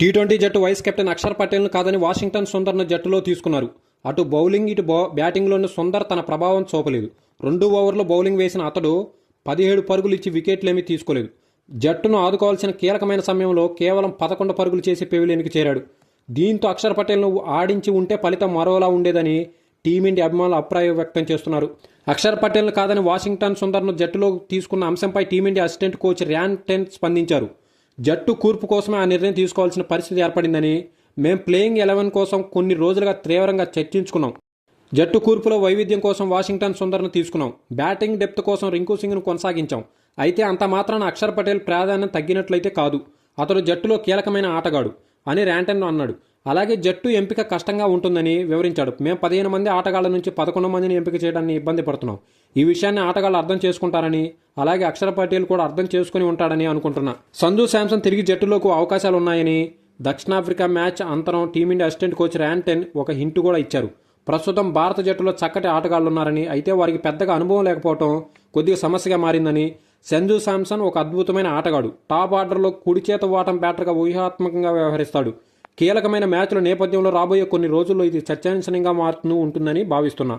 T20 జట్టు vice captain Axar పటేల్ను కాదని Washington సుందర్ను జట్టులో తీసుకున్నారు. అటు బౌలింగ్ ఇటు బ్యాటింగ్లోనూ సుందర్ తన ప్రభావం చూపలేదు. 2 ఓవర్లో బౌలింగ్ వేసిన అతడు 17 పరుగులు ఇచ్చి వికెట్లేమీ తీసుకోలేదు. జట్టును ఆదుకోవాల్సిన కీలకమైన సమయంలో కేవలం 11 పరుగులు చేసి పెవిలియన్కి చేరాడు. దీంతో అక్షర్ పటేల్ను ఆడించి ఉంటే ఫలితం మరోలా ఉండేదని టీమిండియా అభిమానులు అభిప్రాయం వ్యక్తం చేస్తున్నారు. అక్షర్ పటేల్ను కాదని వాషింగ్టన్ సుందర్ను జట్టులో తీసుకున్న అంశంపై team India assistant coach Ryan ten స్పందించారు. జట్టు కూర్పు కోసమే ఆ నిర్ణయం తీసుకోవాల్సిన పరిస్థితి ఏర్పడిందని, మేం ప్లేయింగ్ 11 కోసం కొన్ని రోజులుగా తీవ్రంగా చర్చించుకున్నాం. జట్టు కూర్పులో వైవిధ్యం కోసం వాషింగ్టన్ సుందర్ను తీసుకున్నాం. బ్యాటింగ్ డెప్త్ కోసం రింకు సింగ్ను కొనసాగించాం. అయితే అంత మాత్రాన అక్షర్ పటేల్ ప్రాధాన్యం తగ్గినట్లయితే కాదు. అతడు జట్టులో కీలకమైన ఆటగాడు అని ర్యాంటన్ అన్నాడు. అలాగే జట్టు ఎంపిక కష్టంగా ఉంటుందని వివరించాడు. మేం 15 మంది ఆటగాళ్ల నుంచి 11 మందిని ఎంపిక చేయడాన్ని ఇబ్బంది పడుతున్నాం. ఈ విషయాన్ని ఆటగాళ్లు అర్థం చేసుకుంటారని, అలాగే అక్షర్ పటేల్ కూడా అర్థం చేసుకుని ఉంటాడని అనుకుంటున్నా. సంజు శాంసన్ తిరిగి జట్టులోకి అవకాశాలున్నాయని దక్షిణాఫ్రికా మ్యాచ్ అంతరం టీమిండియా అసిస్టెంట్ కోచ్ ర్యాన్ ఒక హింట్ కూడా ఇచ్చారు. ప్రస్తుతం భారత జట్టులో చక్కటి ఆటగాళ్లున్నారని, అయితే వారికి పెద్దగా అనుభవం లేకపోవడం కొద్దిగా సమస్యగా మారిందని, సంజు శాంసన్ ఒక అద్భుతమైన ఆటగాడు, టాప్ ఆర్డర్లో కుడి చేత వాటం బ్యాటర్గా వ్యూహాత్మకంగా వ్యవహరిస్తాడు. కీలకమైన మ్యాచ్ల నేపథ్యంలో రాబోయే కొన్ని రోజుల్లో ఇది చర్చనీయాంశంగా మారుతూ ఉంటుందని భావిస్తున్నా.